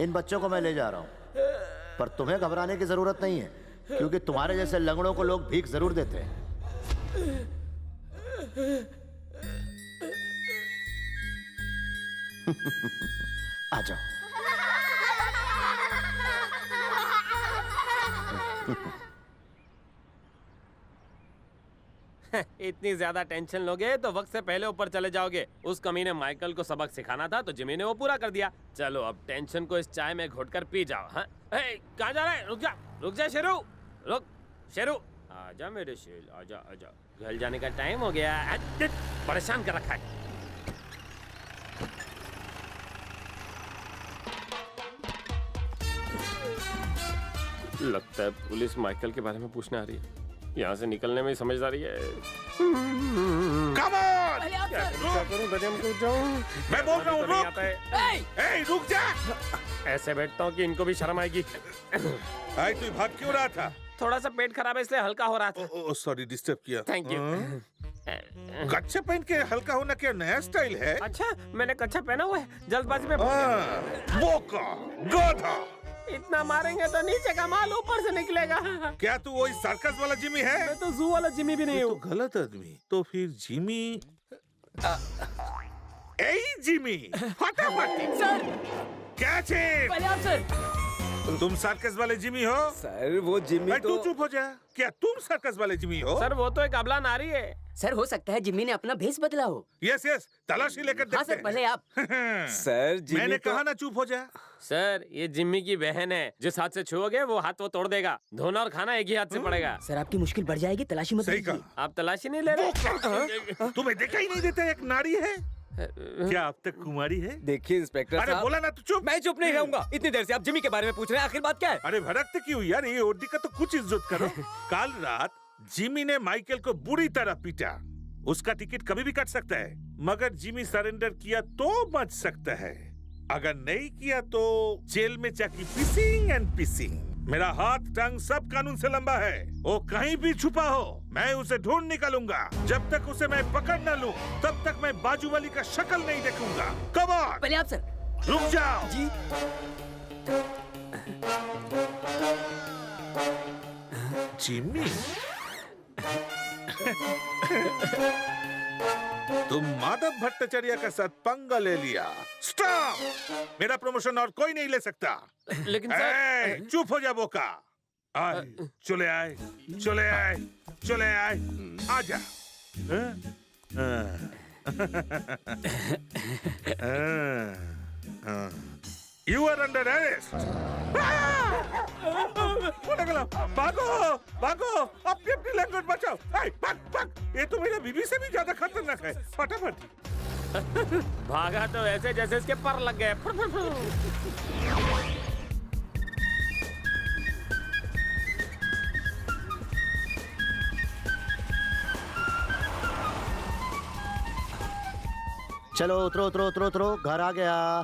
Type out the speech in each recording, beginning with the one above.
इन बच्चों को मैं ले जा रहा हूँ, पर तुम्हें घबराने की जरूरत नहीं है, क्योंकि तुम्हारे जैसे लंगड़ों को लोग भीख जरूर देते हैं। आ जाओ। इतनी ज्यादा टेंशन लोगे तो वक्त से पहले ऊपर चले जाओगे। उस कमीने माइकल को सबक सिखाना था तो जिमी ने वो पूरा कर दिया। चलो अब टेंशन को इस चाय में घोट कर पी जाओ। हाँ, कहाँ जा रहा है? रुक जा शेरू, रुक शेरू, आजा मेरे शेर, आजा आजा, घर जाने का टाइम हो गया। परेशान कर रखा है। लगता है पुलिस माइकल के बारे में पूछने आ रही है। यहाँ से निकलने में समझदारी है। Come on! क्या करूं? रुक जाऊं? मैं बोल रहा हूँ रुक! रुक जा! ऐसे बैठता हूँ कि इनको भी शर्म आएगी। तू भाग क्यों रहा था? थोड़ा सा पेट खराब है इसलिए हल्का हो रहा था। सॉरी डिस्टर्ब किया। Thank you. कच्छा पहन के हल्का होना क्या नया स्टाइल है? अच्छा, मैंने कच्छा पहना हुआ है, जल्दबाजी में। बोका, गधा। इतना मारेंगे तो नीचे का माल ऊपर से निकलेगा। क्या तू वही सर्कस वाला जिमी है? मैं तो जू वाला जिमी भी नहीं हूँ। तो गलत आदमी। तो फिर जिमी जिमी फटाफट सर क्या चीज? पहले आप सर। तुम सर्कस वाले जिमी हो? सर वो जिमी तू चुप हो जा। क्या तुम सर्कस वाले जिमी हो? सर वो तो एक अबला नारी है। सर हो सकता है जिम्मी ने अपना भेष बदला हो। यस यस, तलाशी लेकर देखते हाँ सर, पहले आप। सर जिमी मैंने तो... कहा ना चुप हो जा। सर ये जिम्मी की बहन है, जिस हाथ से छुओगे वो हाथ वो तोड़ देगा। धोना और खाना एक ही हाथ से पड़ेगा। सर आपकी मुश्किल बढ़ जाएगी, तलाशी मत सही लीजिए। कहा। आप तलाशी नहीं ले रहे? तुम्हें देखा ही नहीं देता एक नारी है? क्या अब तक कुमारी है? देखिए इंस्पेक्टर अरे साहब, बोला ना तू चुप। मैं चुप नहीं रहूंगा। इतनी देर से आप जिमी के बारे में पूछ रहे हैं, आखिर बात क्या है? अरे भड़कते क्यों यार? ये ओडी का तो कुछ इज्जत करो। कल रात जिमी ने माइकल को बुरी तरह पीटा। उसका टिकट कभी भी कट सकता है, मगर जिमी सरेंडर किया तो बच सकता है। अगर नहीं किया तो जेल में जाके पिसिंग एंड पिसिंग। मेरा हाथ टंग सब कानून से लंबा है। वो कहीं भी छुपा हो, मैं उसे ढूंढ निकालूंगा। जब तक उसे मैं पकड़ न लूं, तब तक मैं बाजू वाली का शक्ल नहीं देखूंगा। Come on! पहले आप सर। रुक जाओ। जी जिमी तुम माधव भट्टाचार्य का साथ पंगा ले लिया। स्टॉप! मेरा प्रमोशन और कोई नहीं ले सकता। लेकिन सर चुप हो जा बोका। आए, चले आए, चले आए, चले आए, आजा। You are under arrest. भागो, भागो, अपनी अपनी लैंग्वेज बचाओ। भाग, भाग। ये तो मेरा बीबी से भी ज्यादा खतरनाक है। फटाफट। भागा तो ऐसे जैसे इसके पर लग गए। चलो उतरो उतरो उतरो उतरो, घर आ गया।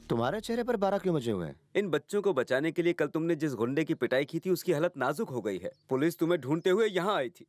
तुम्हारे चेहरे पर 12 क्यों बजे हुए हैं? इन बच्चों को बचाने के लिए कल तुमने जिस गुंडे की पिटाई की थी उसकी हालत नाजुक हो गई है। पुलिस तुम्हें ढूंढते हुए यहाँ आई थी।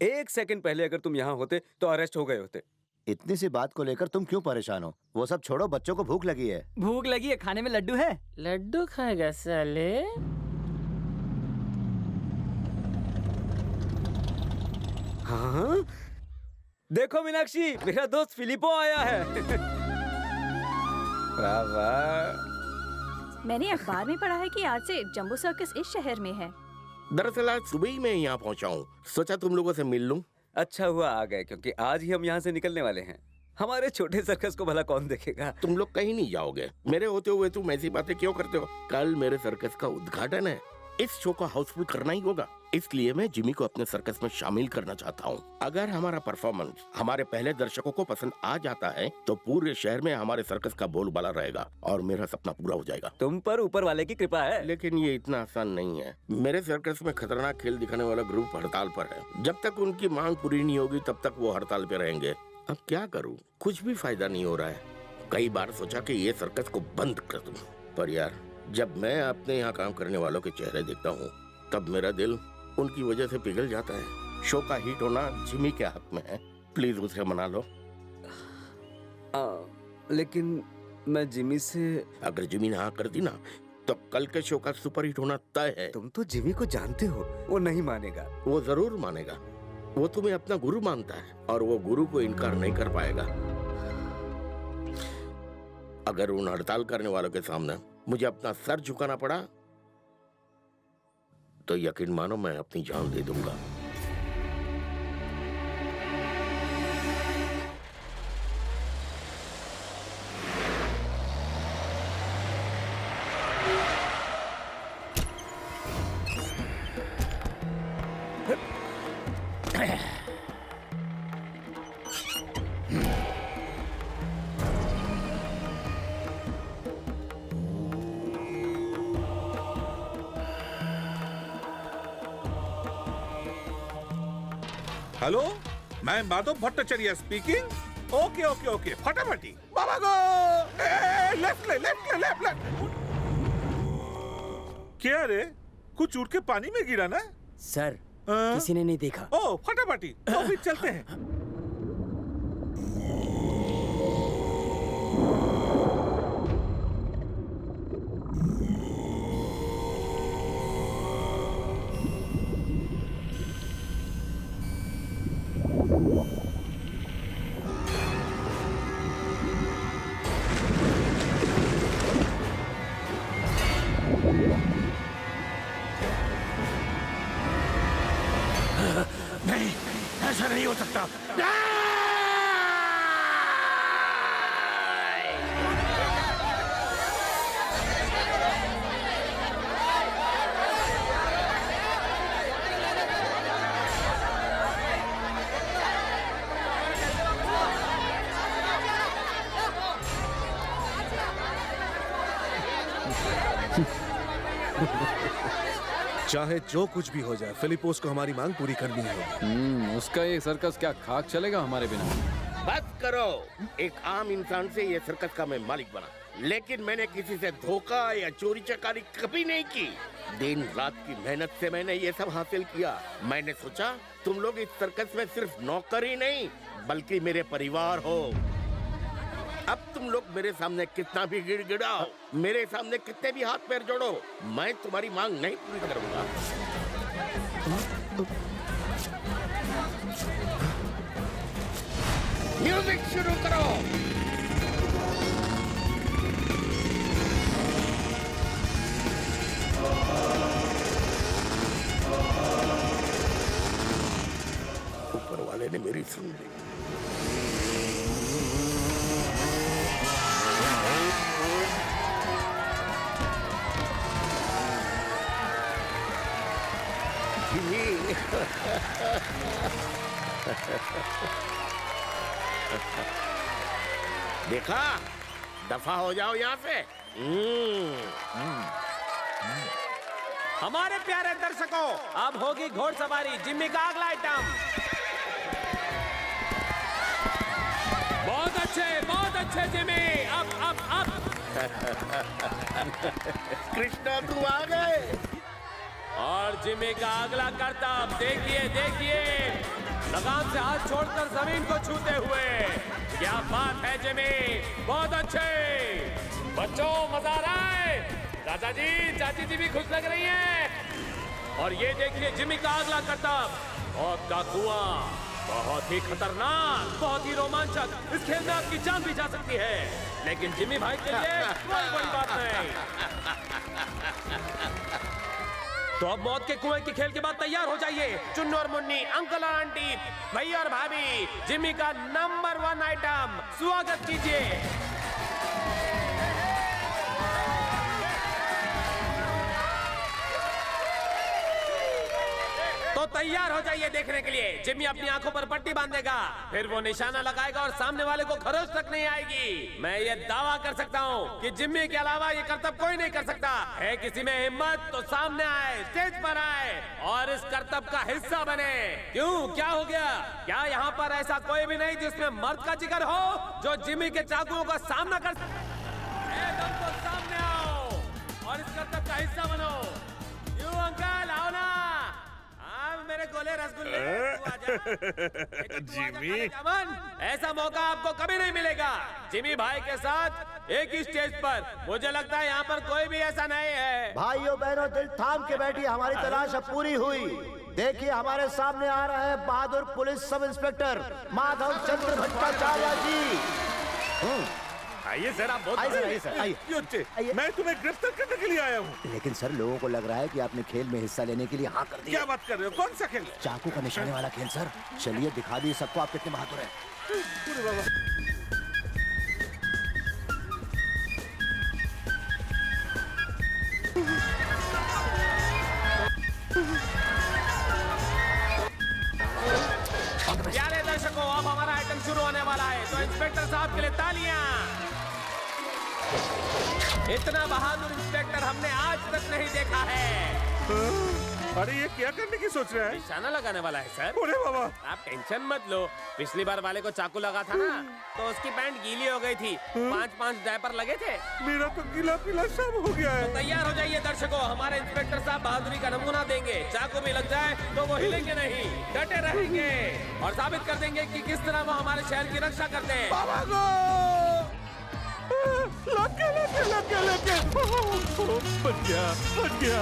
1 सेकंड पहले अगर तुम यहाँ होते तो अरेस्ट हो गए होते। इतनी सी बात को लेकर तुम क्यों परेशान हो? वो सब छोड़ो, बच्चों को भूख लगी है। भूख लगी है, खाने में लड्डू है। लड्डू खाएगा साले? हाँ? देखो मीनाक्षी, मेरा दोस्त फिलिपो आया है। वाह वाह। मैंने अखबार में पढ़ा है कि आज से जंबो सर्कस इस शहर में है। दरअसल आज सुबह ही मैं यहाँ पहुँचा हूँ, सोचा तुम लोगों से मिल लूं। अच्छा हुआ आ गए, क्योंकि आज ही हम यहाँ से निकलने वाले हैं। हमारे छोटे सर्कस को भला कौन देखेगा? तुम लोग कहीं नहीं जाओगे, मेरे होते हुए तुम ऐसी बातें क्यों करते हो? कल मेरे सर्कस का उद्घाटन है, इस शो को हाउसफुल करना ही होगा। इसलिए मैं जिमी को अपने सर्कस में शामिल करना चाहता हूँ। अगर हमारा परफॉर्मेंस हमारे पहले दर्शकों को पसंद आ जाता है तो पूरे शहर में हमारे सर्कस का बोलबाला रहेगा और मेरा सपना पूरा हो जाएगा। तुम पर ऊपर वाले की कृपा है। लेकिन ये इतना आसान नहीं है। मेरे सर्कस में खतरनाक खेल दिखाने वाला ग्रुप हड़ताल पर है। जब तक उनकी मांग पूरी नहीं होगी तब तक वो हड़ताल पे रहेंगे। अब क्या करूँ, कुछ भी फायदा नहीं हो रहा है। कई बार सोचा कि ये सर्कस को बंद कर दूं, पर यार जब मैं अपने यहाँ काम करने वालों के चेहरे देखता हूँ तब मेरा दिल उनकी वजह से पिघल जाता है। शो का हिट होना जिमी के हाथ में है। प्लीज उसे मना लो। लेकिन मैं जिमी से। अगर जिमी ने हाँ कर दी ना तो कल के शो का सुपरहिट होना तय है। तुम तो जिमी को जानते हो, वो नहीं मानेगा। वो जरूर मानेगा, वो तुम्हें अपना गुरु मानता है और वो गुरु को इनकार नहीं कर पाएगा। अगर उन हड़ताल करने वालों के सामने मुझे अपना सर झुकाना पड़ा तो यकीन मानो मैं अपनी जान दे दूंगा। हेलो, मैं Madhav Bhattacharya speaking. Okay okay okay, फटाफटी बाबा गो। Left left. क्या रे, कुछ उड़ के पानी में गिरा ना? सर हाँ? किसी ने नहीं देखा। ओ फटाफटी, तो फिर चलते हैं। नहीं, ऐसा नहीं हो सकता। चाहे जो कुछ भी हो जाए, फिलिपोस को हमारी मांग पूरी करनी है। उसका ये सर्कस क्या खाक चलेगा हमारे बिना? बस करो। एक आम इंसान से ये सर्कस का मैं मालिक बना, लेकिन मैंने किसी से धोखा या चोरी चकारी कभी नहीं की। दिन रात की मेहनत से मैंने ये सब हासिल किया। मैंने सोचा तुम लोग इस सर्कस में सिर्फ नौकर ही नहीं बल्कि मेरे परिवार हो। अब तुम लोग मेरे सामने कितना भी गिड़गिड़ाओ, मेरे सामने कितने भी हाथ पैर जोड़ो, मैं तुम्हारी मांग नहीं पूरी करूंगा। म्यूजिक शुरू करो। ऊपर वाले ने मेरी सुन ली। देखा, दफा हो जाओ यहाँ से। हमारे प्यारे दर्शकों, अब होगी घोड़सवारी जिम्मी का अगला आइटम। बहुत अच्छे जिम्मी। अब कृष्णा तू आ गए। और जिम्मी का अगला करतब देखिए, लगाम से हाथ छोड़कर जमीन को छूते हुए। क्या बात है जिम्मी, बहुत अच्छे। बच्चों मजा आ रहा है। दादा जी, चाची जी भी खुश लग रही हैं। और ये देखिए जिम्मी का अगला करतब, मौत का कुआं। बहुत ही खतरनाक, बहुत ही रोमांचक। इस खेल में आपकी जान भी जा सकती है, लेकिन जिम्मी भाई के लिए कोई बड़ी बात नहीं। तो अब मौत के कुएं के खेल के बाद तैयार हो जाइए। चुन्नू और मुन्नी, अंकल और आंटी, भैया और भाभी, जिम्मी का नंबर 1 आइटम स्वागत कीजिए। तो तैयार हो जाइए देखने के लिए। जिम्मी अपनी आंखों पर पट्टी बांधेगा, फिर वो निशाना लगाएगा और सामने वाले को खरोच तक नहीं आएगी। मैं ये दावा कर सकता हूँ कि जिम्मी के अलावा ये करतब कोई नहीं कर सकता है। किसी में हिम्मत तो सामने आए, स्टेज पर आए और इस करतब का हिस्सा बने। क्यों, क्या हो गया? क्या यहाँ पर ऐसा कोई भी नहीं जिसमें मर्द का जिगर हो, जो जिम्मी के चाकुओं का सामना कर तो सामने आओ और इस करतब का हिस्सा बनो। क्यों अंकल, आओ ना। मेरे मेरे गोले रसगुल्ले तू आजा। जिमी। ऐसा मौका आपको कभी नहीं मिलेगा जिमी भाई के साथ एक ही स्टेज पर। मुझे लगता है यहाँ पर कोई भी ऐसा नहीं है। भाइयों बहनों दिल थाम के बैठिए, हमारी तलाश अब पूरी हुई। देखिए हमारे सामने आ रहे हैं बहादुर पुलिस सब इंस्पेक्टर माधव चंद्र भट्टाचार्य जी। आइए सर, आप बहुत आइए सर, आइए सर, आइए। क्यों? मैं तुम्हें गिरफ्तार करने के लिए आया हूँ। लेकिन सर लोगों को लग रहा है कि आपने खेल में हिस्सा लेने के लिए हाँ कर दिया। क्या बात कर रहे हो? कौन सा खेल? चाकू का निशाने वाला खेल सर। चलिए दिखा दिए सबको आप कितने बहादुर हैं। अरे बाबा। प्यारे दर्शकों, अब हमारा आइटम शुरू होने वाला है, तो इंस्पेक्टर साहब के लिए तालियां। इतना बहादुर इंस्पेक्टर हमने आज तक नहीं देखा है। अरे ये क्या करने की सोच रहा है? निशाना लगाने वाला है सर। अरे बाबा। आप टेंशन मत लो, पिछली बार वाले को चाकू लगा था ना, तो उसकी पैंट गीली हो गई थी। 5-5 डायपर लगे थे। मेरा तो गीला पीला सब हो गया है। तो तैयार हो जाइए दर्शकों, हमारे इंस्पेक्टर साहब बहादुरी का नमूना देंगे। चाकू भी लग जाए तो वो हिलेंगे नहीं, डटे रहेंगे और साबित कर देंगे कि किस तरह वो हमारे शहर की रक्षा करते हैं। बाबा को लगे बच गया, बच गया,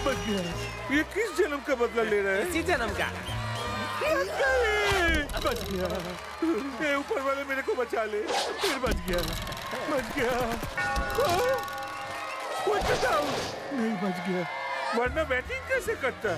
बच गया। ये किस जन्म का बदला ले रहा है? इसी जन्म का। बच गया। ये ऊपर वाले मेरे को बचा ले। फिर बच गया, बच गया। नहीं बच गया, वरना बैटिंग कैसे करता?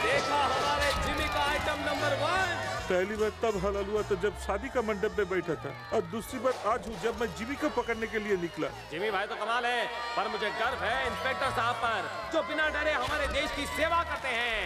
देखा हमारे जिमी का आइटम नंबर 1। पहली बार तब हलाल हुआ तो जब शादी का मंडप में बैठा था, और दूसरी बार आज हूँ जब मैं जिमी को पकड़ने के लिए निकला। जिमी भाई तो कमाल है, पर मुझे गर्व है इंस्पेक्टर साहब पर, जो बिना डरे हमारे देश की सेवा करते हैं।